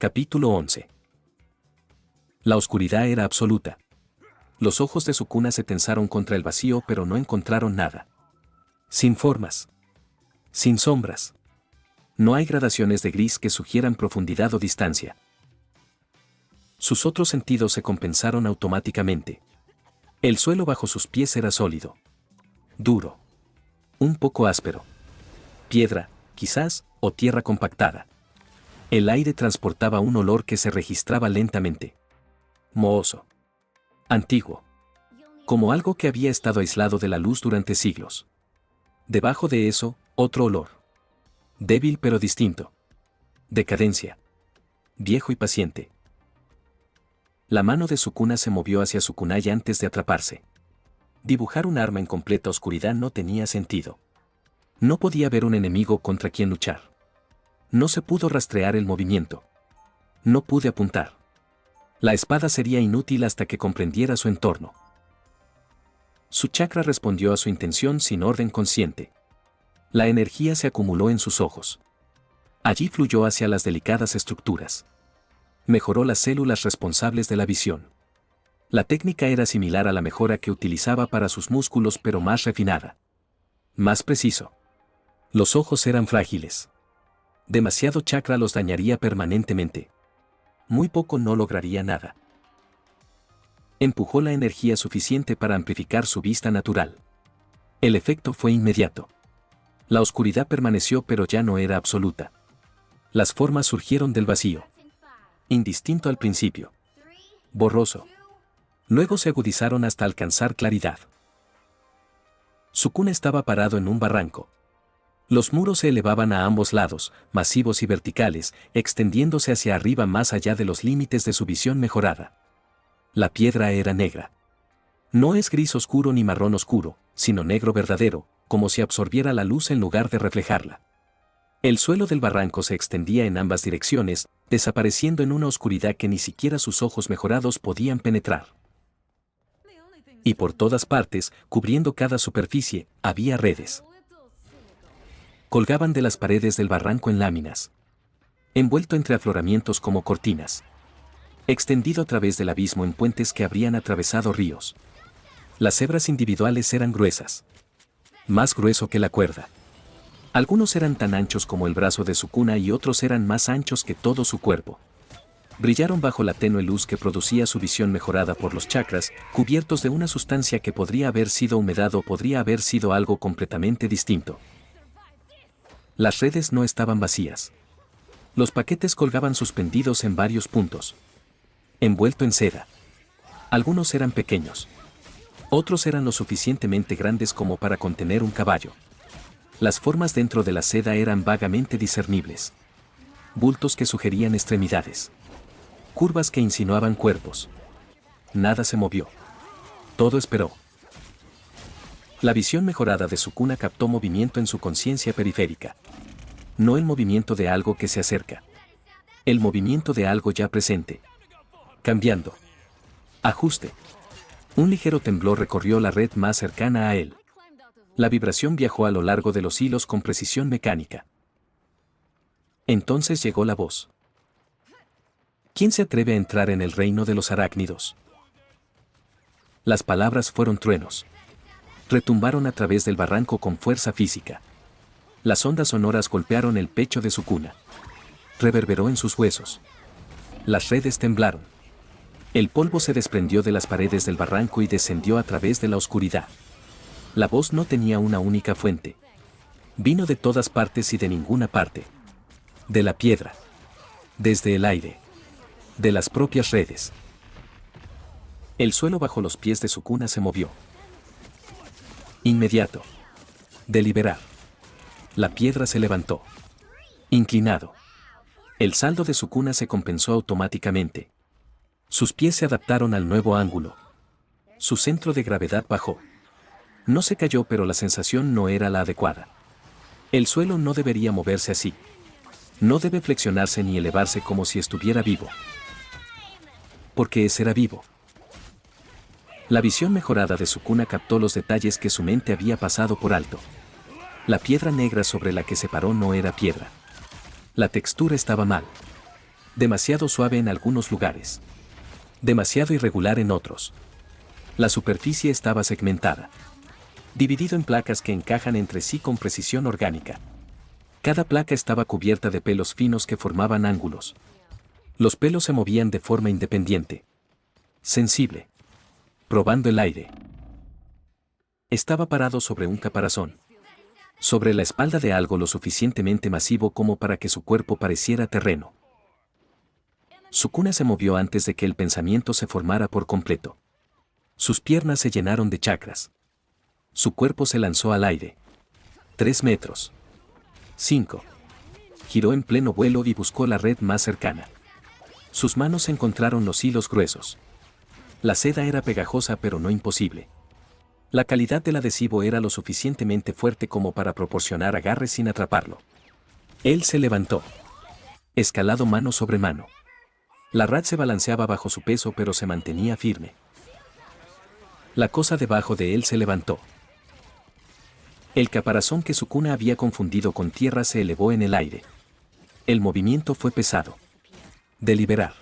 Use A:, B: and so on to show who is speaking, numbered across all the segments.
A: Capítulo 11. La oscuridad era absoluta. Los ojos de Sukuna se tensaron contra el vacío, pero no encontraron nada. Sin formas. Sin sombras. No hay gradaciones de gris que sugieran profundidad o distancia. Sus otros sentidos se compensaron automáticamente. El suelo bajo sus pies era sólido. Duro. Un poco áspero. Piedra, quizás, o tierra compactada. El aire transportaba un olor que se registraba lentamente. Mohoso. Antiguo. Como algo que había estado aislado de la luz durante siglos. Debajo de eso, otro olor. Débil pero distinto. Decadencia. Viejo y paciente. La mano de Sukuna se movió hacia su kunai antes de atraparse. Dibujar un arma en completa oscuridad no tenía sentido. No podía haber un enemigo contra quien luchar. No se pudo rastrear el movimiento. No pude apuntar. La espada sería inútil hasta que comprendiera su entorno. Su chakra respondió a su intención sin orden consciente. La energía se acumuló en sus ojos. Allí fluyó hacia las delicadas estructuras. Mejoró las células responsables de la visión. La técnica era similar a la mejora que utilizaba para sus músculos, pero más refinada. Más preciso. Los ojos eran frágiles. Demasiado chakra los dañaría permanentemente. Muy poco no lograría nada. Empujó la energía suficiente para amplificar su vista natural. El efecto fue inmediato. La oscuridad permaneció, pero ya no era absoluta. Las formas surgieron del vacío. Indistinto al principio. Borroso. Luego se agudizaron hasta alcanzar claridad. Sukuna estaba parado en un barranco. Los muros se elevaban a ambos lados, masivos y verticales, extendiéndose hacia arriba más allá de los límites de su visión mejorada. La piedra era negra. No es gris oscuro ni marrón oscuro, sino negro verdadero, como si absorbiera la luz en lugar de reflejarla. El suelo del barranco se extendía en ambas direcciones, desapareciendo en una oscuridad que ni siquiera sus ojos mejorados podían penetrar. Y por todas partes, cubriendo cada superficie, había redes. Colgaban de las paredes del barranco en láminas. Envuelto entre afloramientos como cortinas. Extendido a través del abismo en puentes que habrían atravesado ríos. Las hebras individuales eran gruesas. Más grueso que la cuerda. Algunos eran tan anchos como el brazo de Sukuna y otros eran más anchos que todo su cuerpo. Brillaron bajo la tenue luz que producía su visión mejorada por los chakras, cubiertos de una sustancia que podría haber sido humedad o podría haber sido algo completamente distinto. Las redes no estaban vacías. Los paquetes colgaban suspendidos en varios puntos. Envuelto en seda. Algunos eran pequeños. Otros eran lo suficientemente grandes como para contener un caballo. Las formas dentro de la seda eran vagamente discernibles. Bultos que sugerían extremidades. Curvas que insinuaban cuerpos. Nada se movió. Todo esperó. La visión mejorada de Sukuna captó movimiento en su conciencia periférica. No el movimiento de algo que se acerca. El movimiento de algo ya presente. Cambiando. Ajuste. Un ligero temblor recorrió la red más cercana a él. La vibración viajó a lo largo de los hilos con precisión mecánica. Entonces llegó la voz. ¿Quién se atreve a entrar en el reino de los arácnidos? Las palabras fueron truenos. Retumbaron a través del barranco con fuerza física. Las ondas sonoras golpearon el pecho de Sukuna. Reverberó en sus huesos. Las redes temblaron. El polvo se desprendió de las paredes del barranco y descendió a través de la oscuridad. La voz no tenía una única fuente. Vino de todas partes y de ninguna parte. De la piedra. Desde el aire. De las propias redes. El suelo bajo los pies de Sukuna se movió. Inmediato. Deliberar. La piedra se levantó. Inclinado. El saldo de Sukuna se compensó automáticamente. Sus pies se adaptaron al nuevo ángulo. Su centro de gravedad bajó. No se cayó, pero la sensación no era la adecuada. El suelo no debería moverse así. No debe flexionarse ni elevarse como si estuviera vivo. Porque ese era vivo. La visión mejorada de Sukuna captó los detalles que su mente había pasado por alto. La piedra negra sobre la que se paró no era piedra. La textura estaba mal. Demasiado suave en algunos lugares. Demasiado irregular en otros. La superficie estaba segmentada. Dividido en placas que encajan entre sí con precisión orgánica. Cada placa estaba cubierta de pelos finos que formaban ángulos. Los pelos se movían de forma independiente. Sensible. Probando el aire. Estaba parado sobre un caparazón. Sobre la espalda de algo lo suficientemente masivo como para que su cuerpo pareciera terreno. Su cuna se movió antes de que el pensamiento se formara por completo. Sus piernas se llenaron de chakras. Su cuerpo se lanzó al aire. 3 metros. 5. Giró en pleno vuelo y buscó la red más cercana. Sus manos encontraron los hilos gruesos. La seda era pegajosa pero no imposible. La calidad del adhesivo era lo suficientemente fuerte como para proporcionar agarre sin atraparlo. Él se levantó. Escalado mano sobre mano. La red se balanceaba bajo su peso pero se mantenía firme. La cosa debajo de él se levantó. El caparazón que su cuna había confundido con tierra se elevó en el aire. El movimiento fue pesado. Deliberar.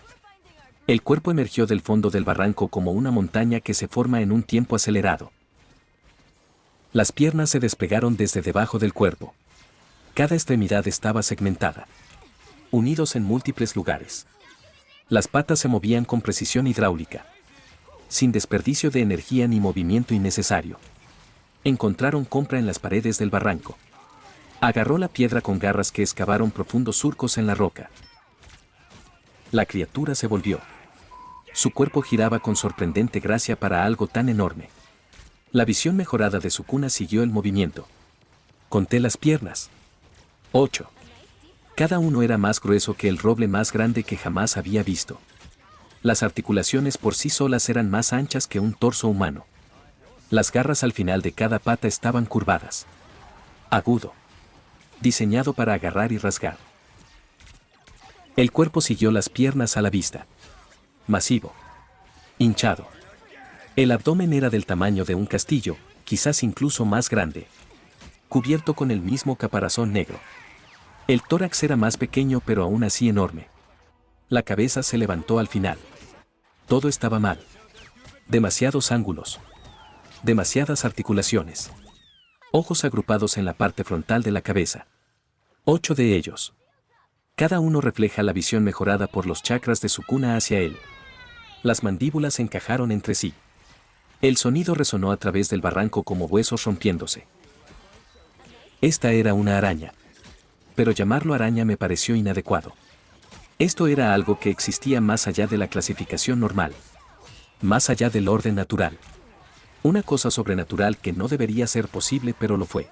A: El cuerpo emergió del fondo del barranco como una montaña que se forma en un tiempo acelerado. Las piernas se despegaron desde debajo del cuerpo. Cada extremidad estaba segmentada. Unidos en múltiples lugares. Las patas se movían con precisión hidráulica. Sin desperdicio de energía ni movimiento innecesario. Encontraron compra en las paredes del barranco. Agarró la piedra con garras que excavaron profundos surcos en la roca. La criatura se volvió. Su cuerpo giraba con sorprendente gracia para algo tan enorme. La visión mejorada de su cuna siguió el movimiento. Conté las piernas. 8. Cada uno era más grueso que el roble más grande que jamás había visto. Las articulaciones por sí solas eran más anchas que un torso humano. Las garras al final de cada pata estaban curvadas. Agudo. Diseñado para agarrar y rasgar. El cuerpo siguió las piernas a la vista. Masivo. Hinchado. El abdomen era del tamaño de un castillo, quizás incluso más grande. Cubierto con el mismo caparazón negro. El tórax era más pequeño pero aún así enorme. La cabeza se levantó al final. Todo estaba mal. Demasiados ángulos. Demasiadas articulaciones. Ojos agrupados en la parte frontal de la cabeza. 8 de ellos. Cada uno refleja la visión mejorada por los chakras de su cuna hacia él. Las mandíbulas encajaron entre sí. El sonido resonó a través del barranco como huesos rompiéndose. Esta era una araña. Pero llamarlo araña me pareció inadecuado. Esto era algo que existía más allá de la clasificación normal. Más allá del orden natural. Una cosa sobrenatural que no debería ser posible pero lo fue.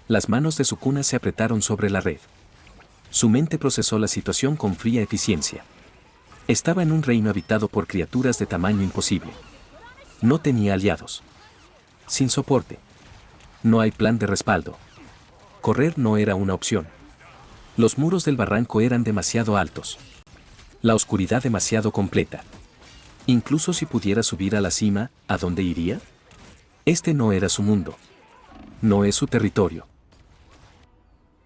A: Las manos de su cuna se apretaron sobre la red. Su mente procesó la situación con fría eficiencia. Estaba en un reino habitado por criaturas de tamaño imposible. No tenía aliados. Sin soporte. No hay plan de respaldo. Correr no era una opción. Los muros del barranco eran demasiado altos. La oscuridad demasiado completa. Incluso si pudiera subir a la cima, ¿a dónde iría? Este no era su mundo. No es su territorio.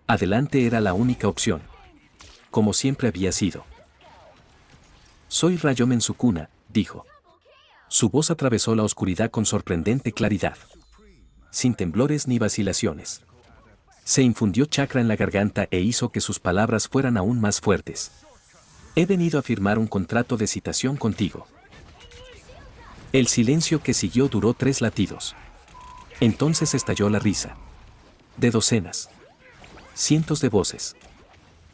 A: Adelante era la única opción. Como siempre había sido. Soy Rayomen Sukuna, dijo. Su voz atravesó la oscuridad con sorprendente claridad. Sin temblores ni vacilaciones. Se infundió chakra en la garganta e hizo que sus palabras fueran aún más fuertes. He venido a firmar un contrato de citación contigo. El silencio que siguió duró 3 latidos. Entonces estalló la risa. De docenas. Cientos de voces.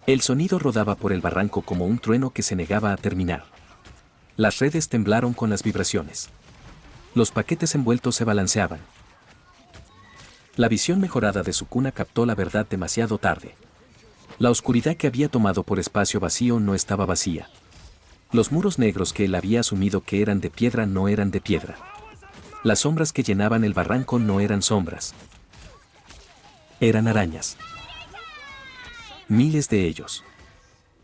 A: El sonido rodaba por el barranco como un trueno que se negaba a terminar. Las redes temblaron con las vibraciones. Los paquetes envueltos se balanceaban. La visión mejorada de su cuna captó la verdad demasiado tarde. La oscuridad que había tomado por espacio vacío no estaba vacía. Los muros negros que él había asumido que eran de piedra no eran de piedra. Las sombras que llenaban el barranco no eran sombras. Eran arañas. Miles de ellos.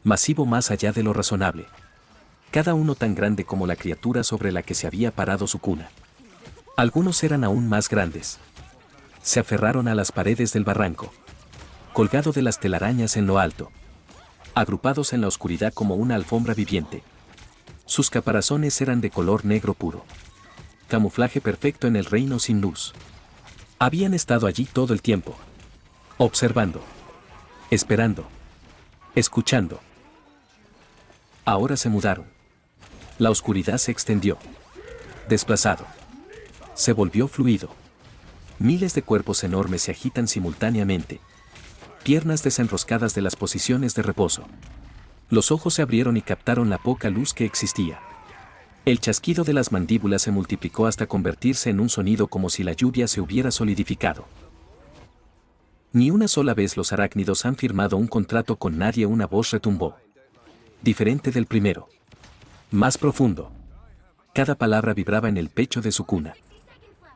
A: Masivo más allá de lo razonable. Cada uno tan grande como la criatura sobre la que se había parado su cuna. Algunos eran aún más grandes. Se aferraron a las paredes del barranco. Colgado de las telarañas en lo alto. agrupados en la oscuridad como una alfombra viviente. Sus caparazones eran de color negro puro. Camuflaje perfecto en el reino sin luz. Habían estado allí todo el tiempo. Observando. Esperando. Escuchando. Ahora se mudaron. La oscuridad se extendió. Desplazado. Se volvió fluido. Miles de cuerpos enormes se agitan simultáneamente. Piernas desenroscadas de las posiciones de reposo. Los ojos se abrieron y captaron la poca luz que existía. El chasquido de las mandíbulas se multiplicó hasta convertirse en un sonido como si la lluvia se hubiera solidificado. Ni una sola vez los arácnidos han firmado un contrato con nadie. Una voz retumbó. Diferente del primero. Más profundo. Cada palabra vibraba en el pecho de su cuna.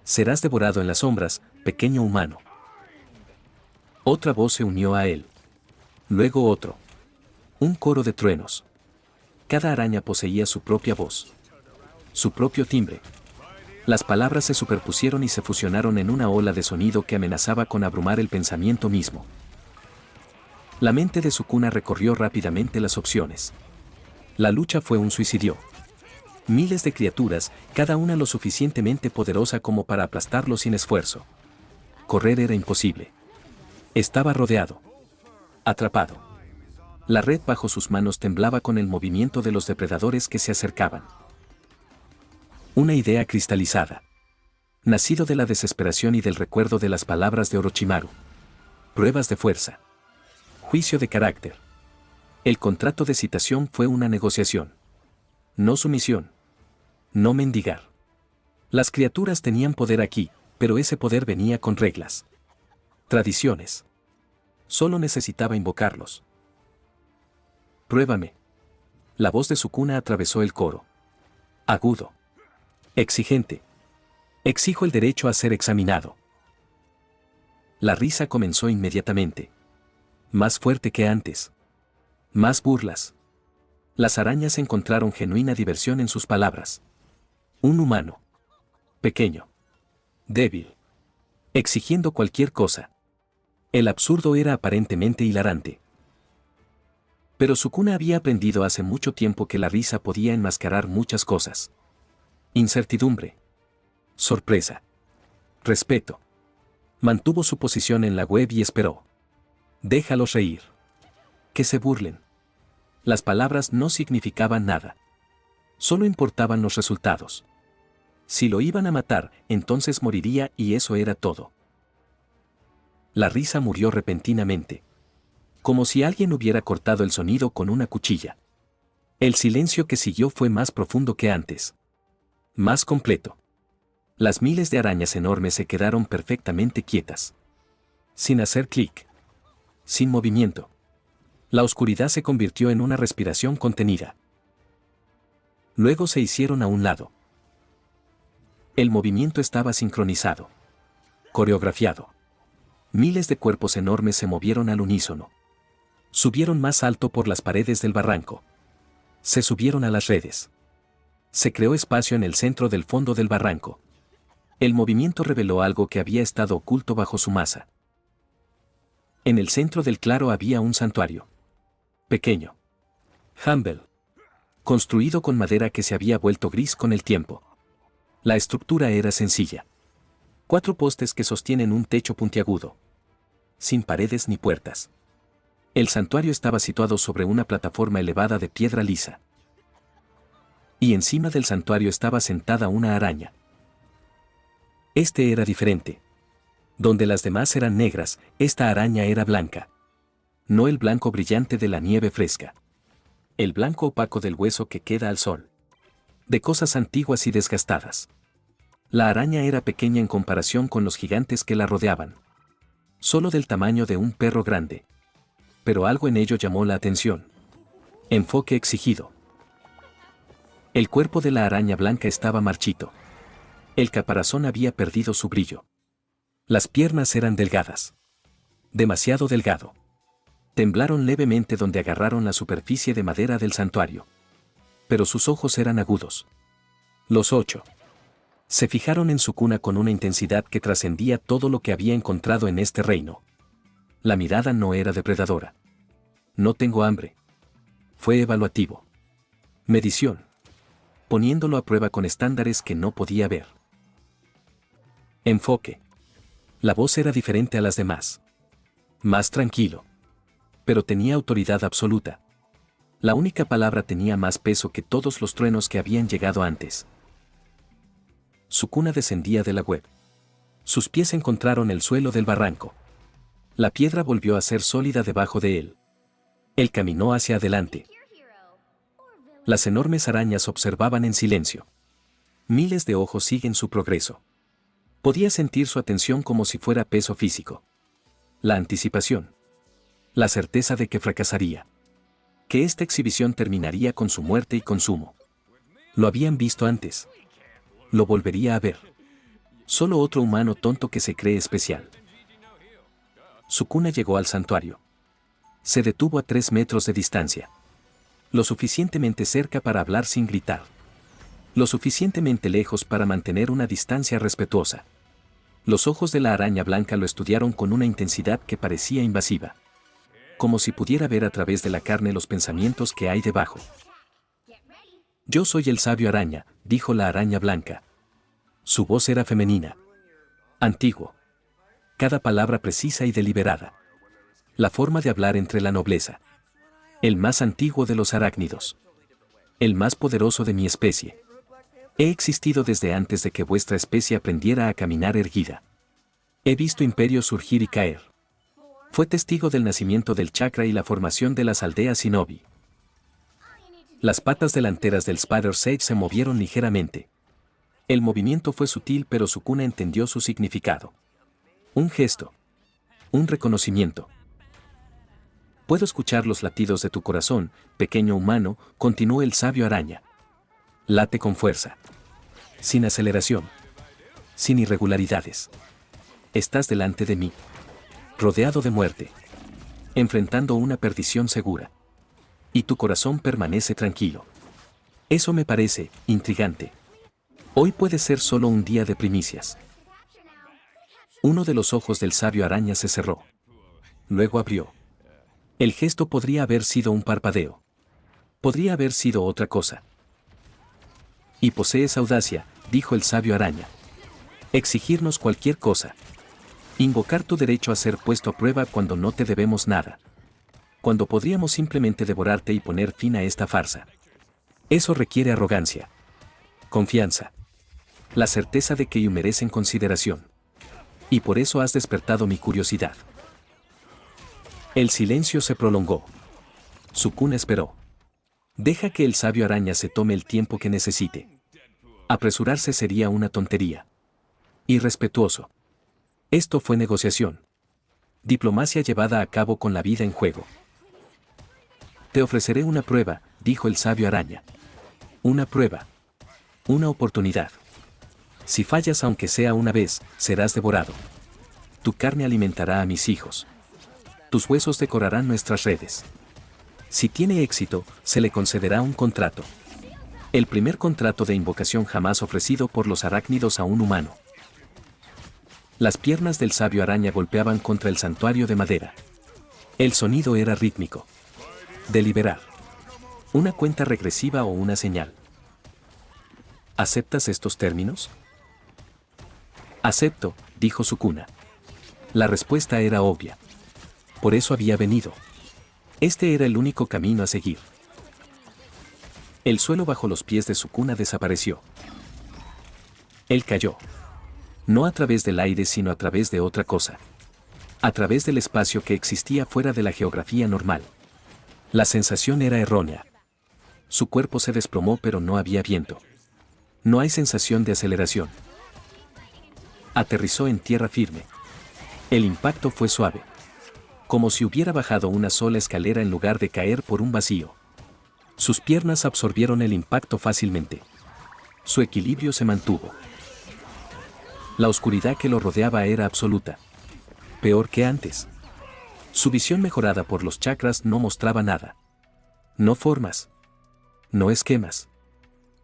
A: Serás devorado en las sombras, pequeño humano. Otra voz se unió a él. Luego otro. Un coro de truenos. Cada araña poseía su propia voz. Su propio timbre. Las palabras se superpusieron y se fusionaron en una ola de sonido que amenazaba con abrumar el pensamiento mismo. La mente de Sukuna recorrió rápidamente las opciones. La lucha fue un suicidio. Miles de criaturas, cada una lo suficientemente poderosa como para aplastarlo sin esfuerzo. Correr era imposible. Estaba rodeado. Atrapado. La red bajo sus manos temblaba con el movimiento de los depredadores que se acercaban. Una idea cristalizada. Nacido de la desesperación y del recuerdo de las palabras de Orochimaru. Pruebas de fuerza. Juicio de carácter. El contrato de citación fue una negociación. No sumisión. No mendigar. Las criaturas tenían poder aquí, pero ese poder venía con reglas. Tradiciones. Solo necesitaba invocarlos. Pruébame. La voz de Sukuna atravesó el coro. Agudo. Exigente. Exijo el derecho a ser examinado. La risa comenzó inmediatamente. Más fuerte que antes. Más burlas. Las arañas encontraron genuina diversión en sus palabras. Un humano. Pequeño. Débil. Exigiendo cualquier cosa. El absurdo era aparentemente hilarante. Pero Sukuna había aprendido hace mucho tiempo que la risa podía enmascarar muchas cosas. Incertidumbre. Sorpresa. Respeto. Mantuvo su posición en la web y esperó. Déjalos reír. Que se burlen. Las palabras no significaban nada. Solo importaban los resultados. Si lo iban a matar, entonces moriría y eso era todo. La risa murió repentinamente. Como si alguien hubiera cortado el sonido con una cuchilla. El silencio que siguió fue más profundo que antes. Más completo. Las miles de arañas enormes se quedaron perfectamente quietas. Sin hacer clic. Sin movimiento. La oscuridad se convirtió en una respiración contenida. Luego se hicieron a un lado. El movimiento estaba sincronizado. Coreografiado. Miles de cuerpos enormes se movieron al unísono. Subieron más alto por las paredes del barranco. Se subieron a las redes. Se creó espacio en el centro del fondo del barranco. El movimiento reveló algo que había estado oculto bajo su masa. En el centro del claro había un santuario. Pequeño. Humble. Construido con madera que se había vuelto gris con el tiempo. La estructura era sencilla. 4 postes que sostienen un techo puntiagudo. Sin paredes ni puertas. El santuario estaba situado sobre una plataforma elevada de piedra lisa. Y encima del santuario estaba sentada una araña. Este era diferente. Donde las demás eran negras, esta araña era blanca. No el blanco brillante de la nieve fresca. El blanco opaco del hueso que queda al sol. De cosas antiguas y desgastadas. La araña era pequeña en comparación con los gigantes que la rodeaban. Solo del tamaño de un perro grande. Pero algo en ello llamó la atención. Enfoque exigido. El cuerpo de la araña blanca estaba marchito. El caparazón había perdido su brillo. Las piernas eran delgadas. Demasiado delgado. Temblaron levemente donde agarraron la superficie de madera del santuario. Pero sus ojos eran agudos. Los 8. Se fijaron en Sukuna con una intensidad que trascendía todo lo que había encontrado en este reino. La mirada no era depredadora. No tengo hambre, Fue evaluativo. Medición. Poniéndolo a prueba con estándares que no podía ver. Enfoque. La voz era diferente a las demás. Más tranquilo. Pero tenía autoridad absoluta. La única palabra tenía más peso que todos los truenos que habían llegado antes. Sukuna descendía de la web. Sus pies encontraron el suelo del barranco. La piedra volvió a ser sólida debajo de él. Él caminó hacia adelante. Las enormes arañas observaban en silencio. Miles de ojos siguen su progreso. Podía sentir su atención como si fuera peso físico. La anticipación. La certeza de que fracasaría. Que esta exhibición terminaría con su muerte y consumo. Lo habían visto antes. Lo volvería a ver. Solo otro humano tonto que se cree especial. Sukuna llegó al santuario. Se detuvo a 3 metros de distancia. Lo suficientemente cerca para hablar sin gritar. Lo suficientemente lejos para mantener una distancia respetuosa. Los ojos de la araña blanca lo estudiaron con una intensidad que parecía invasiva. Como si pudiera ver a través de la carne los pensamientos que hay debajo. Yo soy el sabio araña, dijo la araña blanca. Su voz era femenina. Antiguo. Cada palabra precisa y deliberada. La forma de hablar entre la nobleza. El más antiguo de los arácnidos. El más poderoso de mi especie. He existido desde antes de que vuestra especie aprendiera a caminar erguida. He visto imperios surgir y caer. Fue testigo del nacimiento del chakra y la formación de las aldeas shinobi. Las patas delanteras del Spider Sage se movieron ligeramente. El movimiento fue sutil, pero Sukuna entendió su significado. Un gesto. Un reconocimiento. Puedo escuchar los latidos de tu corazón, pequeño humano, continuó el sabio araña. Late con fuerza. Sin aceleración. Sin irregularidades. Estás delante de mí. Rodeado de muerte. Enfrentando una perdición segura. Y tu corazón permanece tranquilo. Eso me parece intrigante. Hoy puede ser solo un día de primicias. Uno de los ojos del sabio araña se cerró. Luego abrió. El gesto podría haber sido un parpadeo. Podría haber sido otra cosa. Y posees audacia, dijo el sabio araña. Exigirnos cualquier cosa. Invocar tu derecho a ser puesto a prueba cuando no te debemos nada. Cuando podríamos simplemente devorarte y poner fin a esta farsa. Eso requiere arrogancia. Confianza. La certeza de que you merecen consideración. Y por eso has despertado mi curiosidad. El silencio se prolongó. Sukuna esperó. Deja que el sabio araña se tome el tiempo que necesite. Apresurarse sería una tontería. Irrespetuoso. Esto fue negociación. Diplomacia llevada a cabo con la vida en juego. Te ofreceré una prueba, dijo el sabio araña. Una prueba. Una oportunidad. Si fallas aunque sea una vez, serás devorado. Tu carne alimentará a mis hijos. Tus huesos decorarán nuestras redes. Si tiene éxito, se le concederá un contrato. El primer contrato de invocación jamás ofrecido por los arácnidos a un humano. Las piernas del sabio araña golpeaban contra el santuario de madera. El sonido era rítmico. Deliberar. Una cuenta regresiva o una señal. ¿Aceptas estos términos? Acepto, dijo Sukuna. La respuesta era obvia. Por eso había venido. Este era el único camino a seguir. El suelo bajo los pies de Sukuna desapareció. Él cayó. No a través del aire, sino a través de otra cosa. A través del espacio que existía fuera de la geografía normal. La sensación era errónea. Su cuerpo se desplomó, pero no había viento. No hay sensación de aceleración. Aterrizó en tierra firme. El impacto fue suave. Como si hubiera bajado una sola escalera en lugar de caer por un vacío. Sus piernas absorbieron el impacto fácilmente. Su equilibrio se mantuvo. La oscuridad que lo rodeaba era absoluta. Peor que antes. Su visión mejorada por los chakras no mostraba nada. No formas. No esquemas.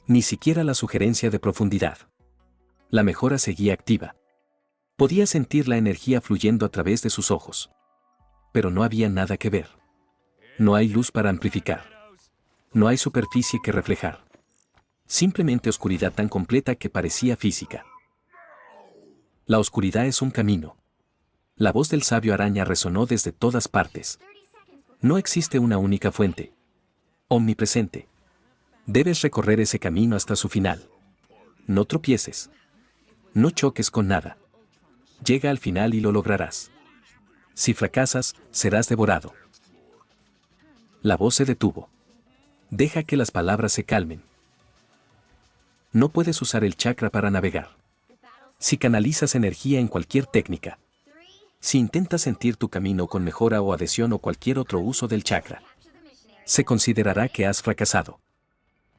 A: Ni siquiera la sugerencia de profundidad. La mejora seguía activa. Podía sentir la energía fluyendo a través de sus ojos. Pero no había nada que ver. No hay luz para amplificar. No hay superficie que reflejar. Simplemente oscuridad tan completa que parecía física. La oscuridad es un camino. La voz del sabio araña resonó desde todas partes. No existe una única fuente. Omnipresente. Debes recorrer ese camino hasta su final. No tropieces. No choques con nada. Llega al final y lo lograrás. Si fracasas, serás devorado. La voz se detuvo. Deja que las palabras se calmen. No puedes usar el chakra para navegar. Si canalizas energía en cualquier técnica. Si intentas sentir tu camino con mejora o adhesión o cualquier otro uso del chakra, se considerará que has fracasado.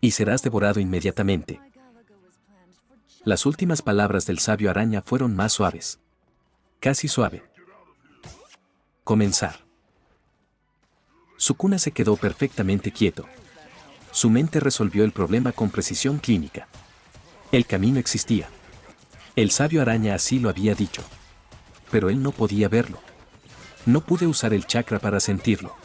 A: Y serás devorado inmediatamente. Las últimas palabras del sabio araña fueron más suaves. Casi suave. Comenzar. Sukuna se quedó perfectamente quieto. Su mente resolvió el problema con precisión clínica. El camino existía. El sabio araña así lo había dicho. Pero él no podía verlo. No pude usar el chakra para sentirlo.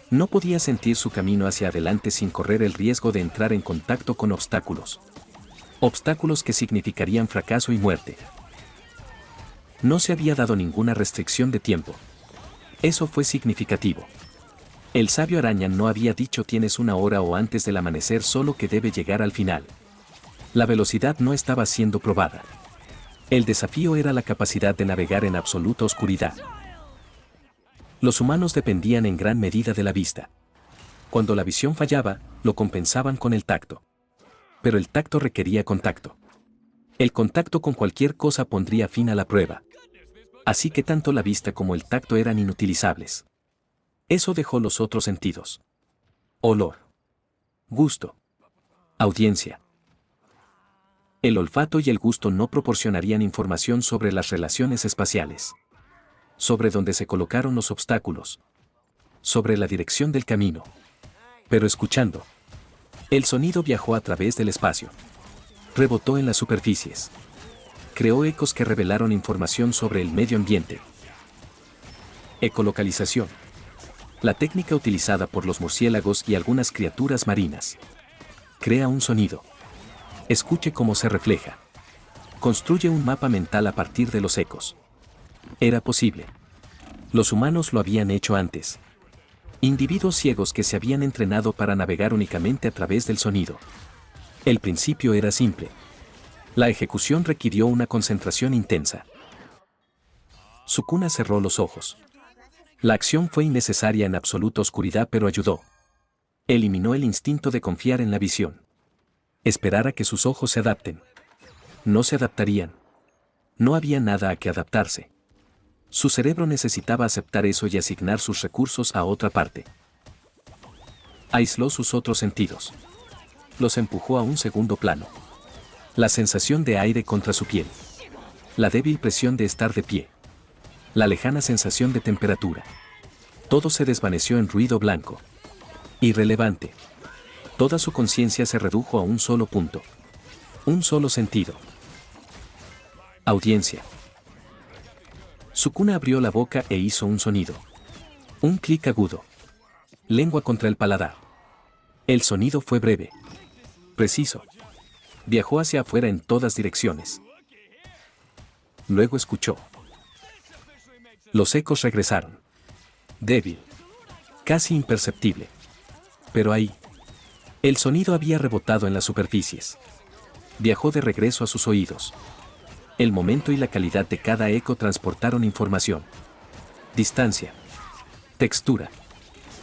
A: No podía sentir su camino hacia adelante sin correr el riesgo de entrar en contacto con obstáculos. Obstáculos que significarían fracaso y muerte. No se había dado ninguna restricción de tiempo. Eso fue significativo. El sabio araña no había dicho tienes una hora o antes del amanecer, solo que debe llegar al final. La velocidad no estaba siendo probada. El desafío era la capacidad de navegar en absoluta oscuridad. Los humanos dependían en gran medida de la vista. Cuando la visión fallaba, lo compensaban con el tacto. Pero el tacto requería contacto. El contacto con cualquier cosa pondría fin a la prueba. Así que tanto la vista como el tacto eran inutilizables. Eso dejó los otros sentidos. Olor. Gusto. Audiencia. El olfato y el gusto no proporcionarían información sobre las relaciones espaciales. Sobre dónde se colocaron los obstáculos. Sobre la dirección del camino. Pero escuchando. El sonido viajó a través del espacio. Rebotó en las superficies. Creó ecos que revelaron información sobre el medio ambiente. Ecolocalización. La técnica utilizada por los murciélagos y algunas criaturas marinas. Crea un sonido. Escuche cómo se refleja. Construye un mapa mental a partir de los ecos. Era posible. Los humanos lo habían hecho antes. Individuos ciegos que se habían entrenado para navegar únicamente a través del sonido. El principio era simple. La ejecución requirió una concentración intensa. Sukuna cerró los ojos. La acción fue innecesaria en absoluta oscuridad, pero ayudó. Eliminó el instinto de confiar en la visión. Esperar a que sus ojos se adapten. No se adaptarían. No había nada a que adaptarse. Su cerebro necesitaba aceptar eso y asignar sus recursos a otra parte. Aisló sus otros sentidos. Los empujó a un segundo plano. La sensación de aire contra su piel. La débil presión de estar de pie. La lejana sensación de temperatura. Todo se desvaneció en ruido blanco. Irrelevante. Toda su conciencia se redujo a un solo punto. Un solo sentido. Audiencia. Sukuna abrió la boca e hizo un sonido. Un clic agudo. Lengua contra el paladar. El sonido fue breve. Preciso. Viajó hacia afuera en todas direcciones. Luego escuchó. Los ecos regresaron. Débil. Casi imperceptible. Pero ahí. El sonido había rebotado en las superficies. Viajó de regreso a sus oídos. El momento y la calidad de cada eco transportaron información. Distancia. Textura.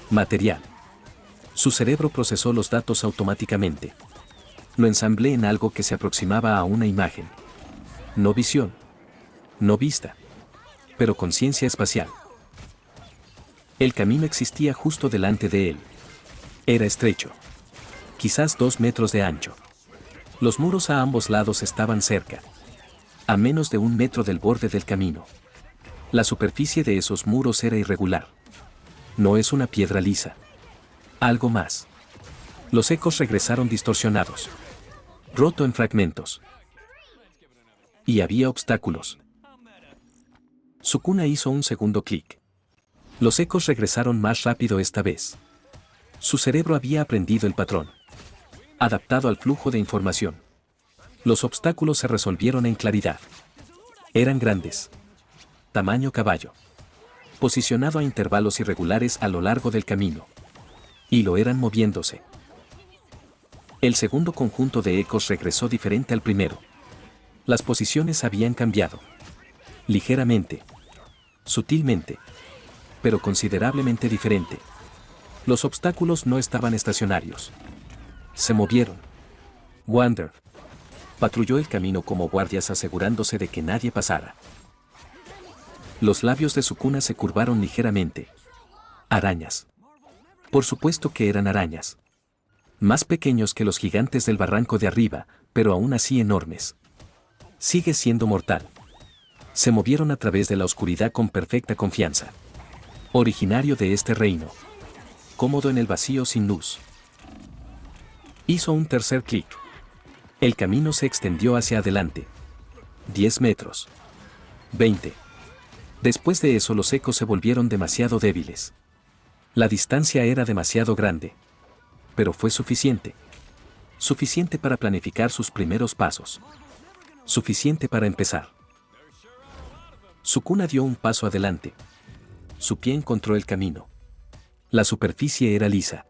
A: Material. Su cerebro procesó los datos automáticamente. Lo ensamblé en algo que se aproximaba a una imagen. No visión. No vista. Pero conciencia espacial. El camino existía justo delante de él. Era estrecho. Quizás 2 metros de ancho. Los muros a ambos lados estaban cerca. A menos de 1 metro del borde del camino. La superficie de esos muros era irregular. No es una piedra lisa. Algo más. Los ecos regresaron distorsionados. Roto en fragmentos. Y había obstáculos. Sukuna hizo un segundo clic. Los ecos regresaron más rápido esta vez. Su cerebro había aprendido el patrón, adaptado al flujo de información. Los obstáculos se resolvieron en claridad. Eran grandes. Tamaño caballo. Posicionado a intervalos irregulares a lo largo del camino. Y lo eran moviéndose. El segundo conjunto de ecos regresó diferente al primero. Las posiciones habían cambiado. Ligeramente. Sutilmente. Pero considerablemente diferente. Los obstáculos no estaban estacionarios. Se movieron. Wander patrulló el camino como guardias asegurándose de que nadie pasara. Los labios de Sukuna se curvaron ligeramente. Arañas. Por supuesto que eran arañas. Más pequeños que los gigantes del barranco de arriba, pero aún así enormes. Sigue siendo mortal. Se movieron a través de la oscuridad con perfecta confianza. Originario de este reino. Cómodo en el vacío sin luz. Hizo un tercer clic. El camino se extendió hacia adelante. 10 metros. 20. Después de eso los ecos se volvieron demasiado débiles. La distancia era demasiado grande. Pero fue suficiente. Suficiente para planificar sus primeros pasos. Suficiente para empezar. Sukuna dio un paso adelante. Su pie encontró el camino. La superficie era lisa.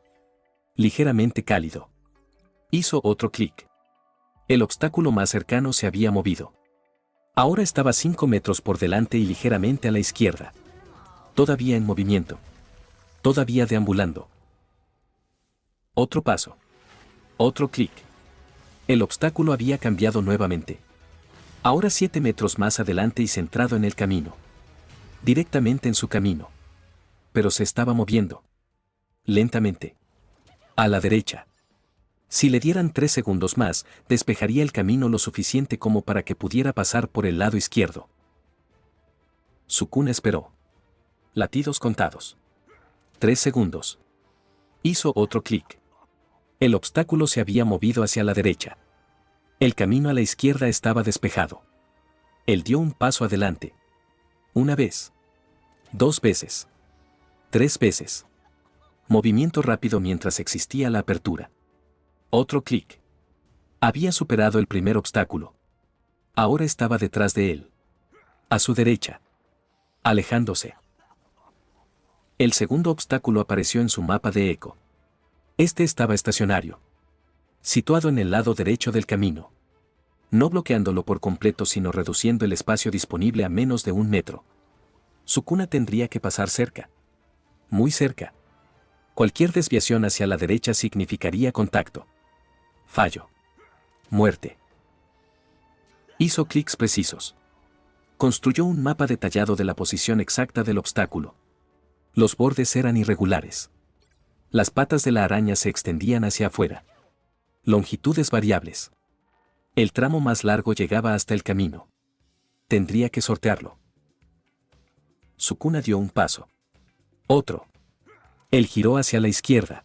A: Ligeramente cálido. Hizo otro clic. El obstáculo más cercano se había movido. Ahora estaba 5 metros por delante y ligeramente a la izquierda. Todavía en movimiento. Todavía deambulando. Otro paso. Otro clic. El obstáculo había cambiado nuevamente. Ahora 7 metros más adelante y centrado en el camino. Directamente en su camino. Pero se estaba moviendo. Lentamente. A la derecha. Si le dieran 3 segundos más, despejaría el camino lo suficiente como para que pudiera pasar por el lado izquierdo. Sukuna esperó. Latidos contados. 3 segundos. Hizo otro clic. El obstáculo se había movido hacia la derecha. El camino a la izquierda estaba despejado. Él dio un paso adelante. Una vez. 2 veces. 3 veces. Movimiento rápido mientras existía la apertura. Otro clic. Había superado el primer obstáculo. Ahora estaba detrás de él. A su derecha. Alejándose. El segundo obstáculo apareció en su mapa de eco. Este estaba estacionario. Situado en el lado derecho del camino. No bloqueándolo por completo sino reduciendo el espacio disponible a menos de 1 metro. Sukuna tendría que pasar cerca. Muy cerca. Cualquier desviación hacia la derecha significaría contacto. Fallo. Muerte. Hizo clics precisos. Construyó un mapa detallado de la posición exacta del obstáculo. Los bordes eran irregulares. Las patas de la araña se extendían hacia afuera. Longitudes variables. El tramo más largo llegaba hasta el camino. Tendría que sortearlo. Sukuna dio un paso. Otro. Él giró hacia la izquierda.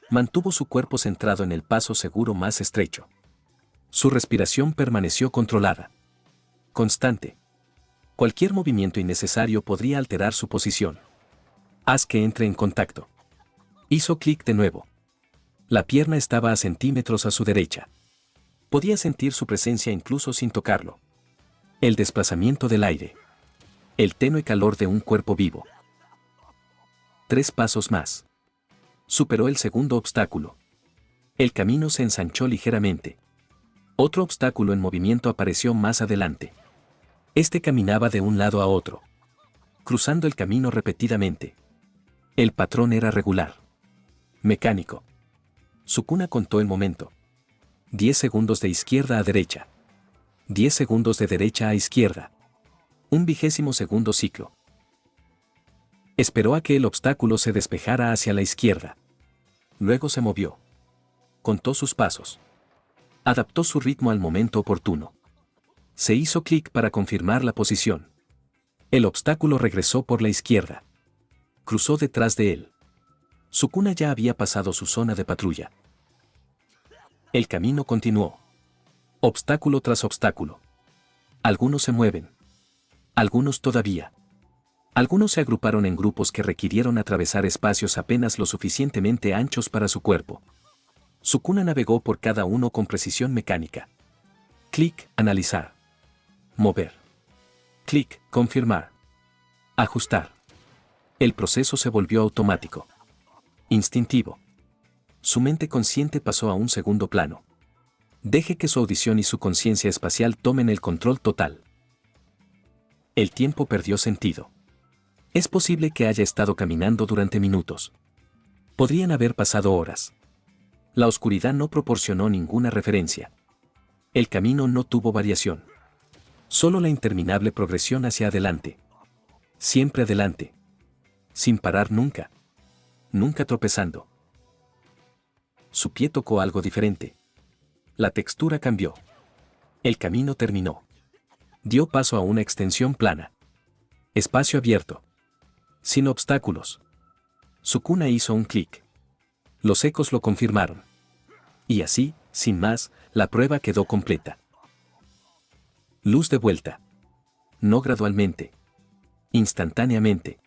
A: Mantuvo su cuerpo centrado en el paso seguro más estrecho. Su respiración permaneció controlada. Constante. Cualquier movimiento innecesario podría alterar su posición. Haz que entre en contacto. Hizo clic de nuevo. La pierna estaba a centímetros a su derecha. Podía sentir su presencia incluso sin tocarlo. El desplazamiento del aire. El tenue calor de un cuerpo vivo. 3 pasos más. Superó el segundo obstáculo. El camino se ensanchó ligeramente. Otro obstáculo en movimiento apareció más adelante. Este caminaba de un lado a otro, cruzando el camino repetidamente. El patrón era regular. Mecánico. Sukuna contó el momento. 10 segundos de izquierda a derecha. 10 segundos de derecha a izquierda. 1/20 segundo ciclo. Esperó a que el obstáculo se despejara hacia la izquierda. Luego se movió. Contó sus pasos. Adaptó su ritmo al momento oportuno. Se hizo clic para confirmar la posición. El obstáculo regresó por la izquierda. Cruzó detrás de él. Sukuna ya había pasado su zona de patrulla. El camino continuó. Obstáculo tras obstáculo. Algunos se mueven. Algunos todavía. Algunos se agruparon en grupos que requirieron atravesar espacios apenas lo suficientemente anchos para su cuerpo. Sukuna navegó por cada uno con precisión mecánica. Clic, analizar. Mover. Clic, confirmar. Ajustar. El proceso se volvió automático. Instintivo. Su mente consciente pasó a un segundo plano. Deje que su audición y su conciencia espacial tomen el control total. El tiempo perdió sentido. Es posible que haya estado caminando durante minutos. Podrían haber pasado horas. La oscuridad no proporcionó ninguna referencia. El camino no tuvo variación. Solo la interminable progresión hacia adelante. Siempre adelante. Sin parar nunca. Nunca tropezando. Su pie tocó algo diferente. La textura cambió. El camino terminó. Dio paso a una extensión plana. Espacio abierto. Sin obstáculos. Sukuna hizo un clic. Los ecos lo confirmaron. Y así, sin más, la prueba quedó completa. Luz de vuelta. No gradualmente. Instantáneamente.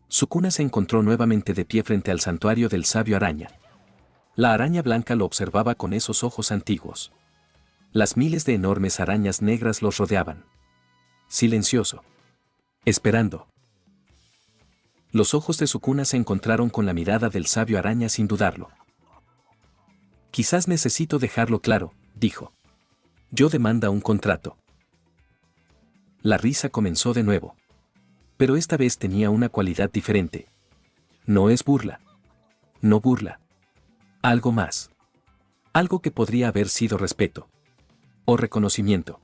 A: Sukuna se encontró nuevamente de pie frente al santuario del sabio araña. La araña blanca lo observaba con esos ojos antiguos. Las miles de enormes arañas negras los rodeaban. Silencioso. Esperando. Los ojos de Sukuna se encontraron con la mirada del sabio araña sin dudarlo. Quizás necesito dejarlo claro, dijo. Yo demanda un contrato. La risa comenzó de nuevo. Pero esta vez tenía una cualidad diferente. No es burla. No burla. Algo más. Algo que podría haber sido respeto. O reconocimiento.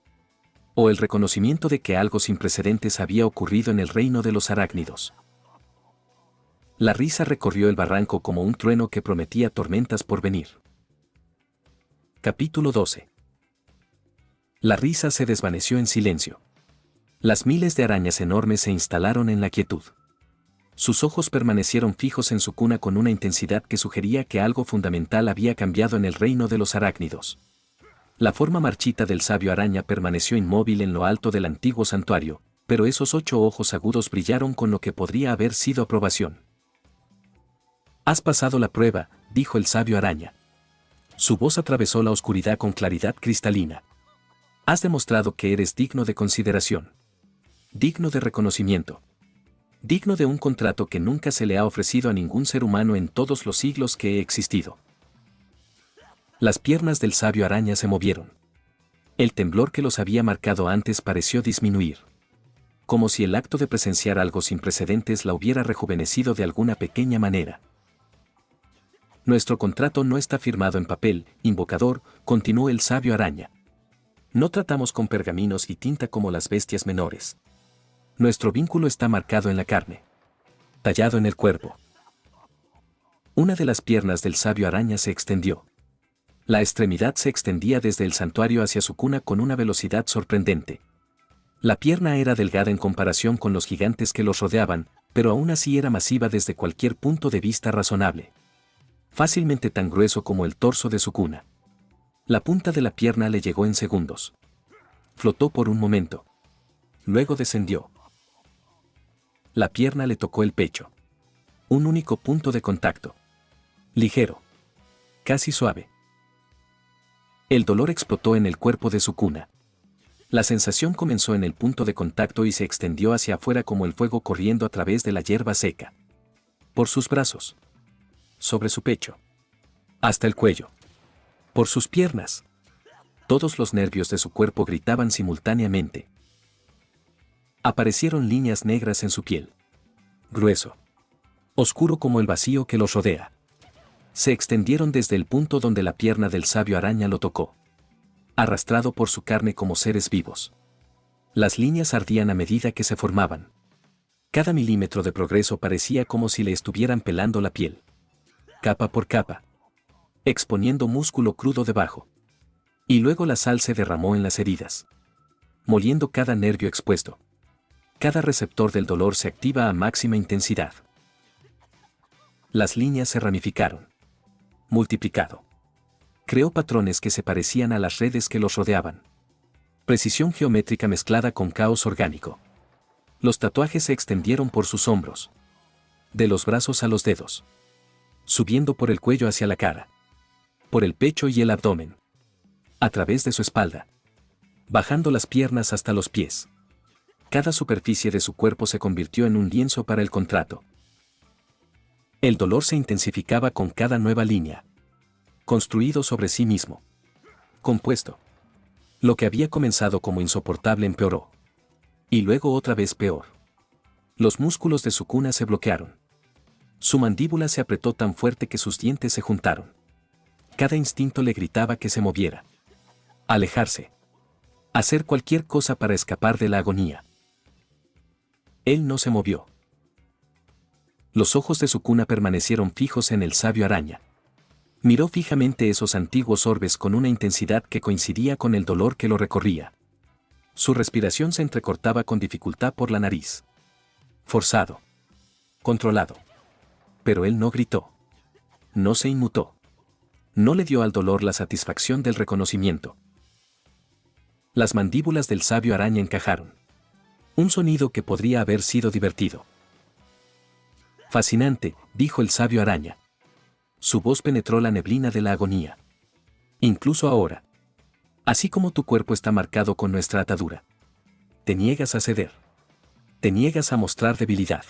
A: O el reconocimiento de que algo sin precedentes había ocurrido en el reino de los arácnidos. La risa recorrió el barranco como un trueno que prometía tormentas por venir. Capítulo 12. La risa se desvaneció en silencio. Las miles de arañas enormes se instalaron en la quietud. Sus ojos permanecieron fijos en Sukuna con una intensidad que sugería que algo fundamental había cambiado en el reino de los arácnidos. La forma marchita del sabio araña permaneció inmóvil en lo alto del antiguo santuario, pero esos 8 ojos agudos brillaron con lo que podría haber sido aprobación. Has pasado la prueba, dijo el sabio araña. Su voz atravesó la oscuridad con claridad cristalina. Has demostrado que eres digno de consideración. Digno de reconocimiento. Digno de un contrato que nunca se le ha ofrecido a ningún ser humano en todos los siglos que he existido. Las piernas del sabio araña se movieron. El temblor que los había marcado antes pareció disminuir. Como si el acto de presenciar algo sin precedentes la hubiera rejuvenecido de alguna pequeña manera. Nuestro contrato no está firmado en papel, invocador, continuó el sabio araña. No tratamos con pergaminos y tinta como las bestias menores. Nuestro vínculo está marcado en la carne. Tallado en el cuerpo. Una de las piernas del sabio araña se extendió. La extremidad se extendía desde el santuario hacia Sukuna con una velocidad sorprendente. La pierna era delgada en comparación con los gigantes que los rodeaban, pero aún así era masiva desde cualquier punto de vista razonable. Fácilmente tan grueso como el torso de Sukuna. La punta de la pierna le llegó en segundos. Flotó por un momento. Luego descendió. La pierna le tocó el pecho. Un único punto de contacto. Ligero. Casi suave. El dolor explotó en el cuerpo de Sukuna. La sensación comenzó en el punto de contacto y se extendió hacia afuera como el fuego corriendo a través de la hierba seca. Por sus brazos. Sobre su pecho. Hasta el cuello. Por sus piernas. Todos los nervios de su cuerpo gritaban simultáneamente. Aparecieron líneas negras en su piel. Grueso. Oscuro como el vacío que los rodea. Se extendieron desde el punto donde la pierna del sabio araña lo tocó. Arrastrado por su carne como seres vivos. Las líneas ardían a medida que se formaban. Cada milímetro de progreso parecía como si le estuvieran pelando la piel. Capa por capa. Exponiendo músculo crudo debajo. Y luego la sal se derramó en las heridas. Moliendo cada nervio expuesto. Cada receptor del dolor se activa a máxima intensidad. Las líneas se ramificaron. Multiplicado. Creó patrones que se parecían a las redes que los rodeaban. Precisión geométrica mezclada con caos orgánico. Los tatuajes se extendieron por sus hombros, de los brazos a los dedos, subiendo por el cuello hacia la cara, por el pecho y el abdomen, a través de su espalda, bajando las piernas hasta los pies. Cada superficie de su cuerpo se convirtió en un lienzo para el contrato. El dolor se intensificaba con cada nueva línea, construido sobre sí mismo, compuesto. Lo que había comenzado como insoportable empeoró. Y luego otra vez peor. Los músculos de Sukuna se bloquearon. Su mandíbula se apretó tan fuerte que sus dientes se juntaron. Cada instinto le gritaba que se moviera. Alejarse. Hacer cualquier cosa para escapar de la agonía. Él no se movió. Los ojos de Sukuna permanecieron fijos en el sabio araña. Miró fijamente esos antiguos orbes con una intensidad que coincidía con el dolor que lo recorría. Su respiración se entrecortaba con dificultad por la nariz. Forzado. Controlado. Pero él no gritó. No se inmutó. No le dio al dolor la satisfacción del reconocimiento. Las mandíbulas del sabio araña encajaron. Un sonido que podría haber sido divertido. Fascinante, dijo el sabio araña. Su voz penetró la neblina de la agonía. Incluso ahora. Así como tu cuerpo está marcado con nuestra atadura. Te niegas a ceder. Te niegas a mostrar debilidad.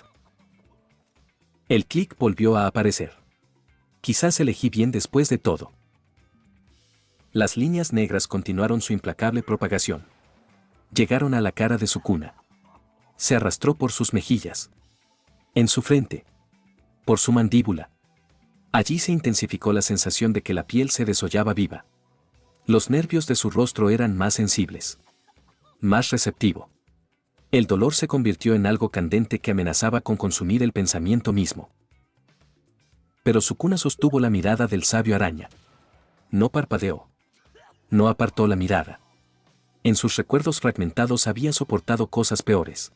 A: El clic volvió a aparecer. Quizás elegí bien después de todo. Las líneas negras continuaron su implacable propagación. Llegaron a la cara de Sukuna. Se arrastró por sus mejillas. En su frente. Por su mandíbula. Allí se intensificó la sensación de que la piel se desollaba viva. Los nervios de su rostro eran más sensibles. Más receptivo. El dolor se convirtió en algo candente que amenazaba con consumir el pensamiento mismo. Pero Sukuna sostuvo la mirada del sabio araña. No parpadeó. No apartó la mirada. En sus recuerdos fragmentados había soportado cosas peores.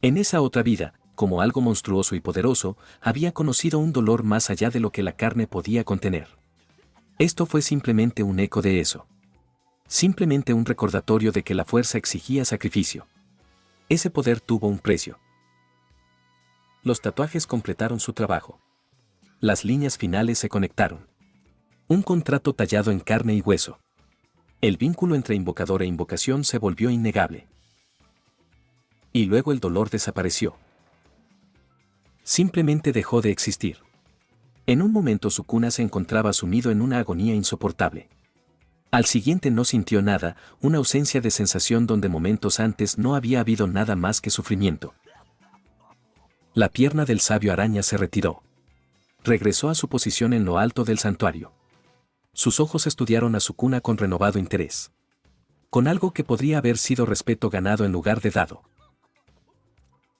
A: En esa otra vida, como algo monstruoso y poderoso, había conocido un dolor más allá de lo que la carne podía contener. Esto fue simplemente un eco de eso. Simplemente un recordatorio de que la fuerza exigía sacrificio. Ese poder tuvo un precio. Los tatuajes completaron su trabajo. Las líneas finales se conectaron. Un contrato tallado en carne y hueso. El vínculo entre invocador e invocación se volvió innegable. Y luego el dolor desapareció. Simplemente dejó de existir. En un momento Sukuna se encontraba sumido en una agonía insoportable. Al siguiente no sintió nada, una ausencia de sensación donde momentos antes no había habido nada más que sufrimiento. La pierna del sabio araña se retiró. Regresó a su posición en lo alto del santuario. Sus ojos estudiaron a Sukuna con renovado interés. Con algo que podría haber sido respeto ganado en lugar de dado.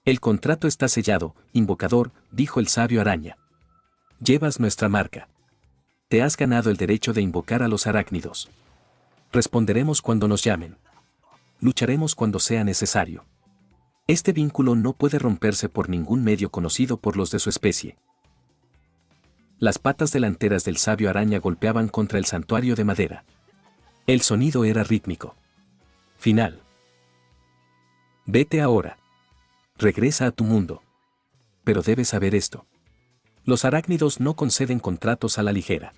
A: El contrato está sellado, invocador, dijo el sabio araña. Llevas nuestra marca. Te has ganado el derecho de invocar a los arácnidos. Responderemos cuando nos llamen. Lucharemos cuando sea necesario. Este vínculo no puede romperse por ningún medio conocido por los de su especie. Las patas delanteras del sabio araña golpeaban contra el santuario de madera. El sonido era rítmico. Final. Vete ahora. Regresa a tu mundo. Pero debes saber esto. Los arácnidos no conceden contratos a la ligera.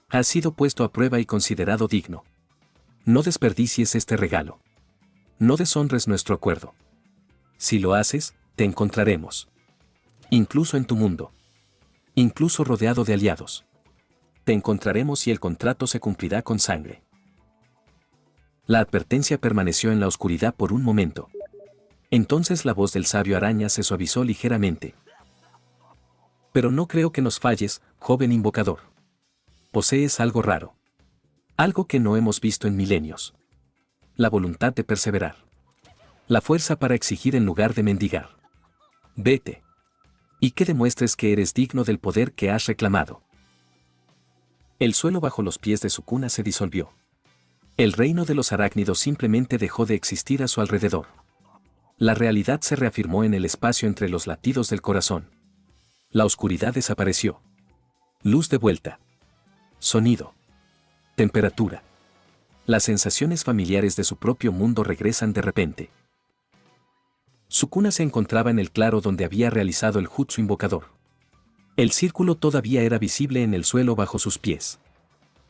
A: Has sido puesto a prueba y considerado digno. No desperdicies este regalo. No deshonres nuestro acuerdo. Si lo haces, te encontraremos. Incluso en tu mundo. Incluso rodeado de aliados. Te encontraremos y el contrato se cumplirá con sangre. La advertencia permaneció en la oscuridad por un momento. Entonces la voz del sabio araña se suavizó ligeramente. Pero no creo que nos falles, joven invocador. Posees algo raro. Algo que no hemos visto en milenios. La voluntad de perseverar. La fuerza para exigir en lugar de mendigar. Vete. Y que demuestres que eres digno del poder que has reclamado. El suelo bajo los pies de Sukuna se disolvió. El reino de los arácnidos simplemente dejó de existir a su alrededor. La realidad se reafirmó en el espacio entre los latidos del corazón. La oscuridad desapareció. Luz de vuelta. Sonido. Temperatura. Las sensaciones familiares de su propio mundo regresan de repente. Sukuna se encontraba en el claro donde había realizado el jutsu invocador. El círculo todavía era visible en el suelo bajo sus pies.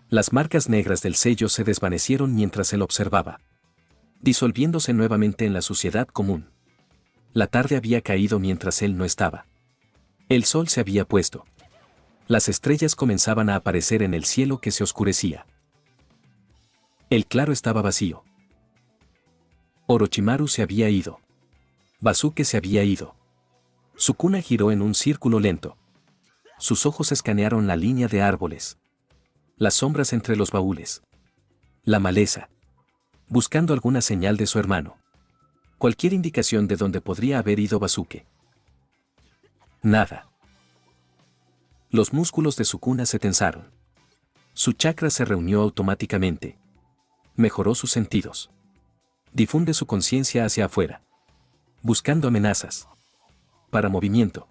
A: Las marcas negras del sello se desvanecieron mientras él observaba, disolviéndose nuevamente en la suciedad común. La tarde había caído mientras él no estaba. El sol se había puesto. Las estrellas comenzaban a aparecer en el cielo que se oscurecía. El claro estaba vacío. Orochimaru se había ido. Basuke se había ido. Sukuna giró en un círculo lento. Sus ojos escanearon la línea de árboles, las sombras entre los baúles, la maleza, buscando alguna señal de su hermano. Cualquier indicación de dónde podría haber ido Basuke. Nada. Los músculos de Sukuna se tensaron. Su chakra se reunió automáticamente. Mejoró sus sentidos. Difunde su conciencia hacia afuera, buscando amenazas. Para movimiento.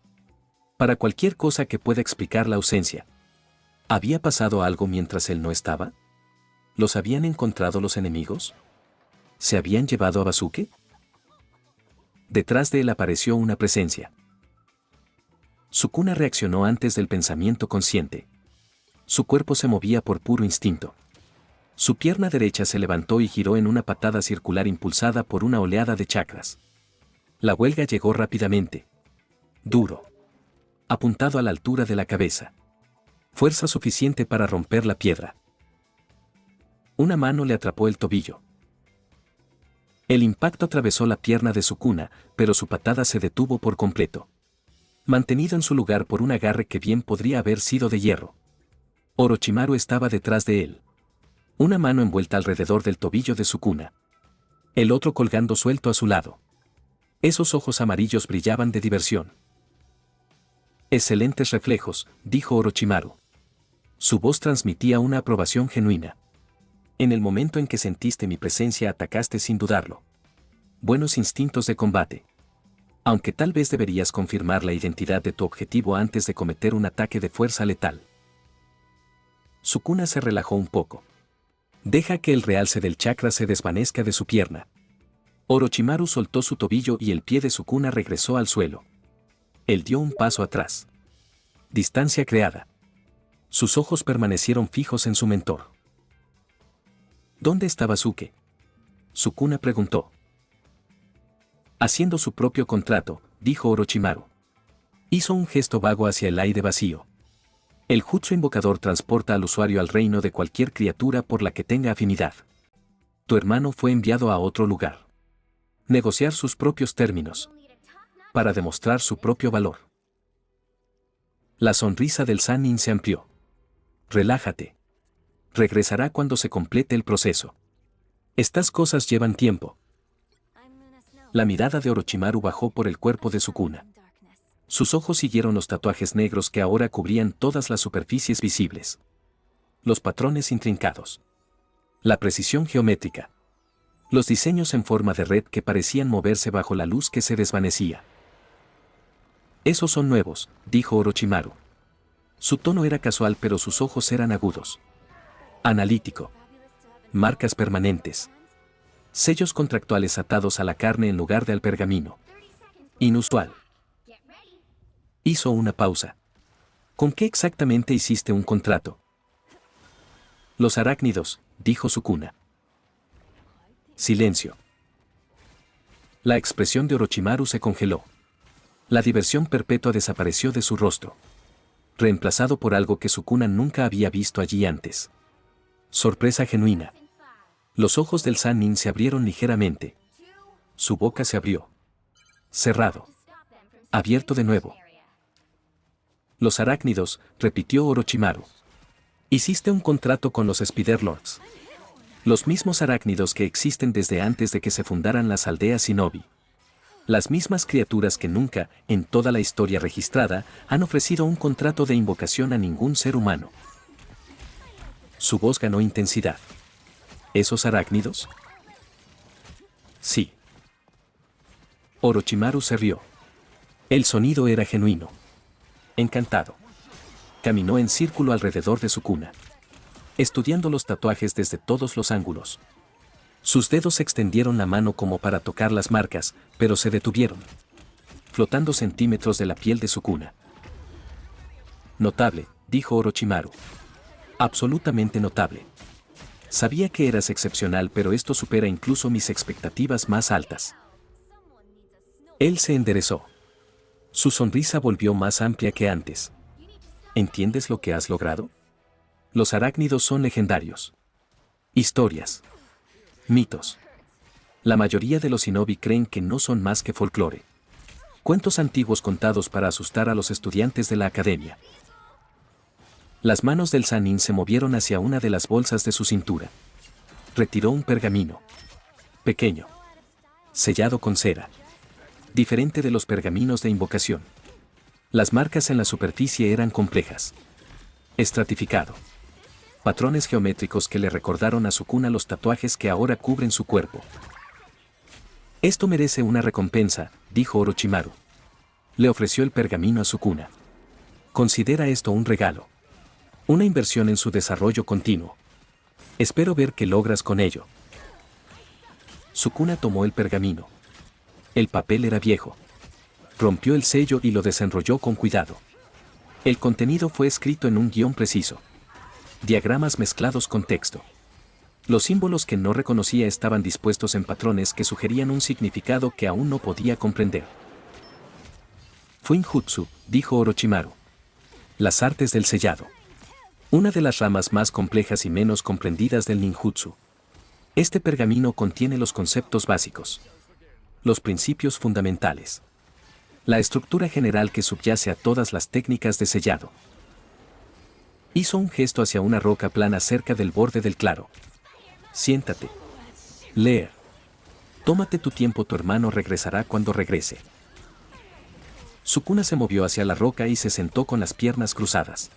A: Para cualquier cosa que pueda explicar la ausencia. ¿Había pasado algo mientras él no estaba? ¿Los habían encontrado los enemigos? ¿Se habían llevado a Basuke? Detrás de él apareció una presencia. Sukuna reaccionó antes del pensamiento consciente. Su cuerpo se movía por puro instinto. Su pierna derecha se levantó y giró en una patada circular impulsada por una oleada de chakras. La huelga llegó rápidamente. Duro. Apuntado a la altura de la cabeza. Fuerza suficiente para romper la piedra. Una mano le atrapó el tobillo. El impacto atravesó la pierna de Sukuna, pero su patada se detuvo por completo. Mantenido en su lugar por un agarre que bien podría haber sido de hierro. Orochimaru estaba detrás de él. Una mano envuelta alrededor del tobillo de Sukuna. El otro colgando suelto a su lado. Esos ojos amarillos brillaban de diversión. Excelentes reflejos, dijo Orochimaru. Su voz transmitía una aprobación genuina. En el momento en que sentiste mi presencia atacaste sin dudarlo. Buenos instintos de combate. Aunque tal vez deberías confirmar la identidad de tu objetivo antes de cometer un ataque de fuerza letal. Sukuna se relajó un poco. Deja que el realce del chakra se desvanezca de su pierna. Orochimaru soltó su tobillo y el pie de Sukuna regresó al suelo. Él dio un paso atrás. Distancia creada. Sus ojos permanecieron fijos en su mentor. ¿Dónde está Basuke? Sukuna preguntó. Haciendo su propio contrato, dijo Orochimaru. Hizo un gesto vago hacia el aire vacío. El jutsu invocador transporta al usuario al reino de cualquier criatura por la que tenga afinidad. Tu hermano fue enviado a otro lugar. Negociar sus propios términos. Para demostrar su propio valor. La sonrisa del Sannin se amplió. Relájate. Regresará cuando se complete el proceso. Estas cosas llevan tiempo. La mirada de Orochimaru bajó por el cuerpo de Sukuna. Sus ojos siguieron los tatuajes negros que ahora cubrían todas las superficies visibles. Los patrones intrincados. La precisión geométrica. Los diseños en forma de red que parecían moverse bajo la luz que se desvanecía. Esos son nuevos, dijo Orochimaru. Su tono era casual pero sus ojos eran agudos. Analítico. Marcas permanentes. Sellos contractuales atados a la carne en lugar de al pergamino. Inusual. Hizo una pausa. ¿Con qué exactamente hiciste un contrato? Los arácnidos, dijo Sukuna. Silencio. La expresión de Orochimaru se congeló. La diversión perpetua desapareció de su rostro. Reemplazado por algo que Sukuna nunca había visto allí antes. Sorpresa genuina. Los ojos del Sannin se abrieron ligeramente. Su boca se abrió. Cerrado. Abierto de nuevo. Los arácnidos, repitió Orochimaru. Hiciste un contrato con los Spider-Lords. Los mismos arácnidos que existen desde antes de que se fundaran las aldeas Shinobi. Las mismas criaturas que nunca, en toda la historia registrada, han ofrecido un contrato de invocación a ningún ser humano. Su voz ganó intensidad. ¿Esos arácnidos? Sí. Orochimaru se rió. El sonido era genuino. Encantado. Caminó en círculo alrededor de Sukuna. Estudiando los tatuajes desde todos los ángulos. Sus dedos extendieron la mano como para tocar las marcas, pero se detuvieron, flotando centímetros de la piel de Sukuna. Notable, dijo Orochimaru. Absolutamente notable. Sabía que eras excepcional, pero esto supera incluso mis expectativas más altas. Él se enderezó. Su sonrisa volvió más amplia que antes. ¿Entiendes lo que has logrado? Los arácnidos son legendarios. Historias. Mitos. La mayoría de los shinobi creen que no son más que folclore. Cuentos antiguos contados para asustar a los estudiantes de la academia. Las manos del Sannin se movieron hacia una de las bolsas de su cintura. Retiró un pergamino. Pequeño. Sellado con cera. Diferente de los pergaminos de invocación. Las marcas en la superficie eran complejas. Estratificado. Patrones geométricos que le recordaron a Sukuna los tatuajes que ahora cubren su cuerpo. Esto merece una recompensa, dijo Orochimaru. Le ofreció el pergamino a Sukuna. Considera esto un regalo. Una inversión en su desarrollo continuo. Espero ver qué logras con ello. Sukuna tomó el pergamino. El papel era viejo. Rompió el sello y lo desenrolló con cuidado. El contenido fue escrito en un guión preciso. Diagramas mezclados con texto. Los símbolos que no reconocía estaban dispuestos en patrones que sugerían un significado que aún no podía comprender. Fuinjutsu, dijo Orochimaru. Las artes del sellado. Una de las ramas más complejas y menos comprendidas del ninjutsu. Este pergamino contiene los conceptos básicos. Los principios fundamentales. La estructura general que subyace a todas las técnicas de sellado. Hizo un gesto hacia una roca plana cerca del borde del claro. Siéntate. Leer. Tómate tu tiempo, tu hermano regresará cuando regrese. Sukuna se movió hacia la roca y se sentó con las piernas cruzadas.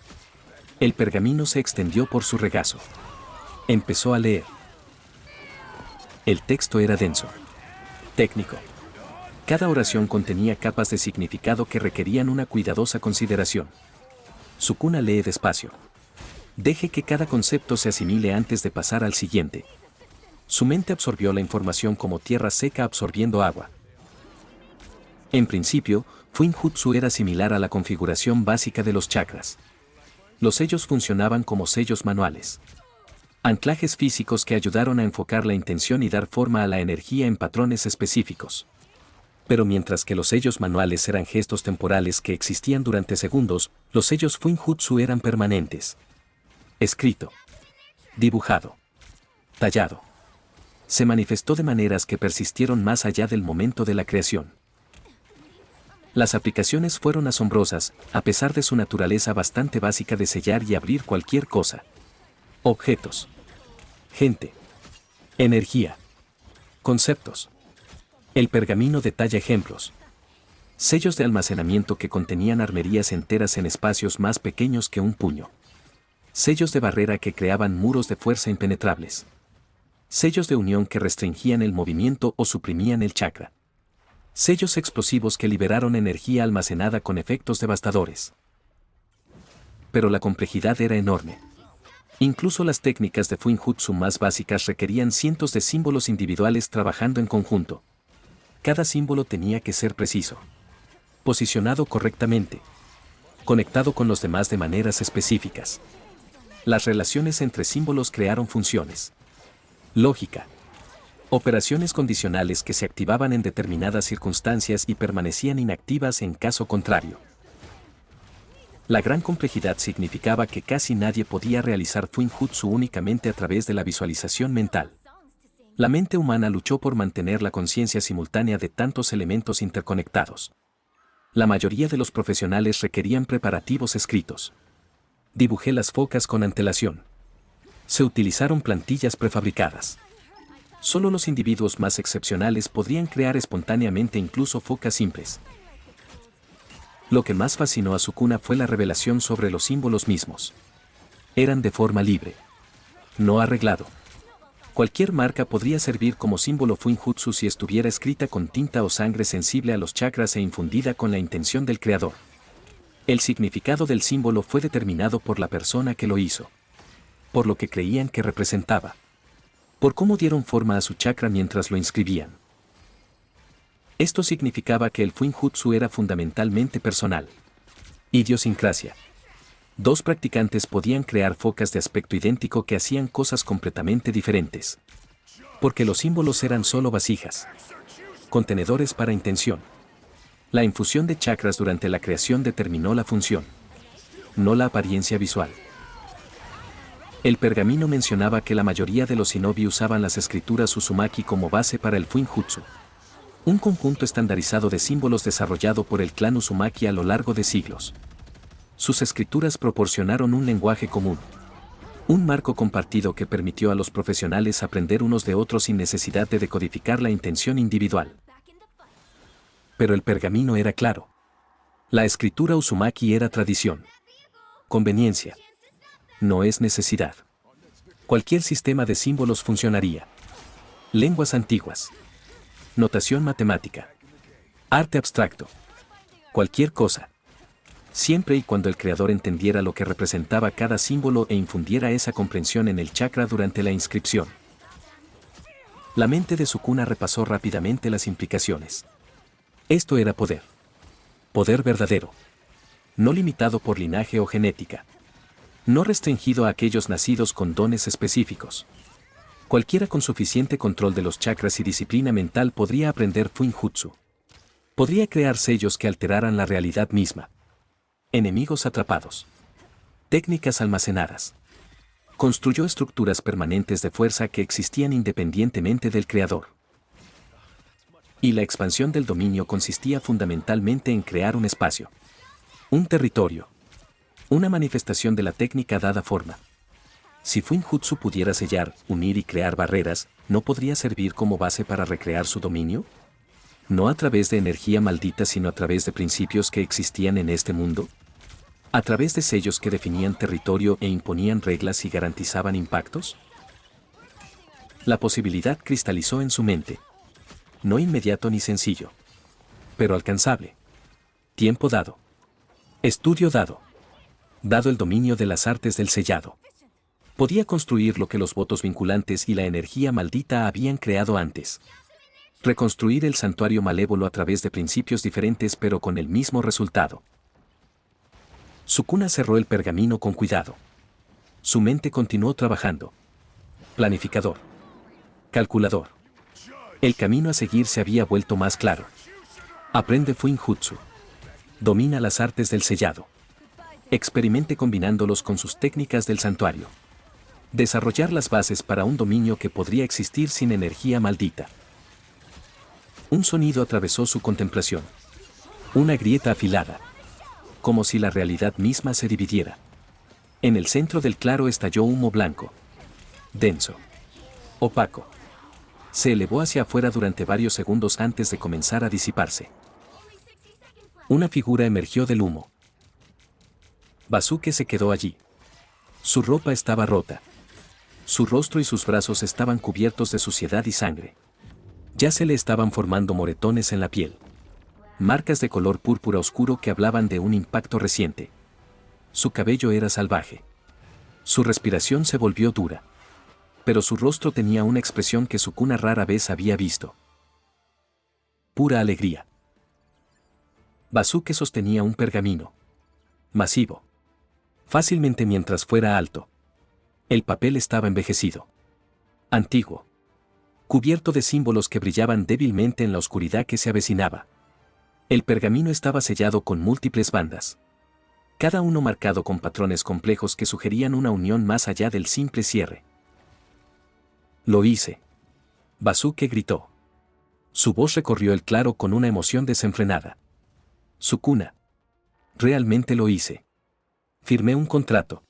A: El pergamino se extendió por su regazo. Empezó a leer. El texto era denso. Técnico. Cada oración contenía capas de significado que requerían una cuidadosa consideración. Sukuna lee despacio. Deje que cada concepto se asimile antes de pasar al siguiente. Su mente absorbió la información como tierra seca absorbiendo agua. En principio, Fuinjutsu era similar a la configuración básica de los chakras. Los sellos funcionaban como sellos manuales. Anclajes físicos que ayudaron a enfocar la intención y dar forma a la energía en patrones específicos. Pero mientras que los sellos manuales eran gestos temporales que existían durante segundos, los sellos Fuinjutsu eran permanentes. Escrito. Dibujado. Tallado. Se manifestó de maneras que persistieron más allá del momento de la creación. Las aplicaciones fueron asombrosas, a pesar de su naturaleza bastante básica de sellar y abrir cualquier cosa. Objetos. Gente. Energía. Conceptos. El pergamino detalla ejemplos. Sellos de almacenamiento que contenían armerías enteras en espacios más pequeños que un puño. Sellos de barrera que creaban muros de fuerza impenetrables. Sellos de unión que restringían el movimiento o suprimían el chakra. Sellos explosivos que liberaron energía almacenada con efectos devastadores. Pero la complejidad era enorme. Incluso las técnicas de Fuinjutsu más básicas requerían cientos de símbolos individuales trabajando en conjunto. Cada símbolo tenía que ser preciso. Posicionado correctamente. Conectado con los demás de maneras específicas. Las relaciones entre símbolos crearon funciones. Lógica. Operaciones condicionales que se activaban en determinadas circunstancias y permanecían inactivas en caso contrario. La gran complejidad significaba que casi nadie podía realizar Fuinjutsu únicamente a través de la visualización mental. La mente humana luchó por mantener la conciencia simultánea de tantos elementos interconectados. La mayoría de los profesionales requerían preparativos escritos. Dibujé las focas con antelación. Se utilizaron plantillas prefabricadas. Solo los individuos más excepcionales podrían crear espontáneamente incluso focas simples. Lo que más fascinó a Sukuna fue la revelación sobre los símbolos mismos. Eran de forma libre. No arreglado. Cualquier marca podría servir como símbolo Fuinjutsu si estuviera escrita con tinta o sangre sensible a los chakras e infundida con la intención del creador. El significado del símbolo fue determinado por la persona que lo hizo. Por lo que creían que representaba. por cómo dieron forma a su chakra mientras lo inscribían. Esto significaba que el Fuinjutsu era fundamentalmente personal. Idiosincrasia. Dos practicantes podían crear focas de aspecto idéntico que hacían cosas completamente diferentes. Porque los símbolos eran solo vasijas. Contenedores para intención. La infusión de chakras durante la creación determinó la función, no la apariencia visual. El pergamino mencionaba que la mayoría de los shinobi usaban las escrituras Uzumaki como base para el Fuinjutsu, un conjunto estandarizado de símbolos desarrollado por el clan Uzumaki a lo largo de siglos. Sus escrituras proporcionaron un lenguaje común, un marco compartido que permitió a los profesionales aprender unos de otros sin necesidad de decodificar la intención individual. Pero el pergamino era claro. La escritura Uzumaki era tradición. Conveniencia. No es necesidad. Cualquier sistema de símbolos funcionaría. Lenguas antiguas. Notación matemática. Arte abstracto. Cualquier cosa. Siempre y cuando el creador entendiera lo que representaba cada símbolo e infundiera esa comprensión en el chakra durante la inscripción. La mente de Sukuna repasó rápidamente las implicaciones. Esto era poder. Poder verdadero. No limitado por linaje o genética. No restringido a aquellos nacidos con dones específicos. Cualquiera con suficiente control de los chakras y disciplina mental podría aprender Fuinjutsu. Podría crear sellos que alteraran la realidad misma. Enemigos atrapados. Técnicas almacenadas. Construyó estructuras permanentes de fuerza que existían independientemente del creador. Y la expansión del dominio consistía fundamentalmente en crear un espacio. Un territorio. Una manifestación de la técnica dada forma. Si Fuinjutsu pudiera sellar, unir y crear barreras, ¿no podría servir como base para recrear su dominio? No a través de energía maldita, sino a través de principios que existían en este mundo. A través de sellos que definían territorio e imponían reglas y garantizaban impactos. La posibilidad cristalizó en su mente. No inmediato ni sencillo, pero alcanzable. Tiempo dado. Estudio dado. Dado el dominio de las artes del sellado. Podía construir lo que los votos vinculantes y la energía maldita habían creado antes. Reconstruir el santuario malévolo a través de principios diferentes pero con el mismo resultado. Sukuna cerró el pergamino con cuidado. Su mente continuó trabajando. Planificador. Calculador. El camino a seguir se había vuelto más claro. Aprende Fuinjutsu. Domina las artes del sellado. Experimente combinándolos con sus técnicas del santuario. Desarrollar las bases para un dominio que podría existir sin energía maldita. Un sonido atravesó su contemplación. Una grieta afilada. Como si la realidad misma se dividiera. En el centro del claro estalló humo blanco. Denso. Opaco. Se elevó hacia afuera durante varios segundos antes de comenzar a disiparse. Una figura emergió del humo. Basuke se quedó allí. Su ropa estaba rota. Su rostro y sus brazos estaban cubiertos de suciedad y sangre. Ya se le estaban formando moretones en la piel. Marcas de color púrpura oscuro que hablaban de un impacto reciente. Su cabello era salvaje. Su respiración se volvió dura. Pero su rostro tenía una expresión que Sukuna rara vez había visto. Pura alegría. Basuke sostenía un pergamino. Masivo. Fácilmente mientras fuera alto. El papel estaba envejecido. Antiguo. Cubierto de símbolos que brillaban débilmente en la oscuridad que se avecinaba. El pergamino estaba sellado con múltiples bandas. Cada uno marcado con patrones complejos que sugerían una unión más allá del simple cierre. Lo hice. Basuke gritó. Su voz recorrió el claro con una emoción desenfrenada. Sukuna. Realmente lo hice. Firmé un contrato.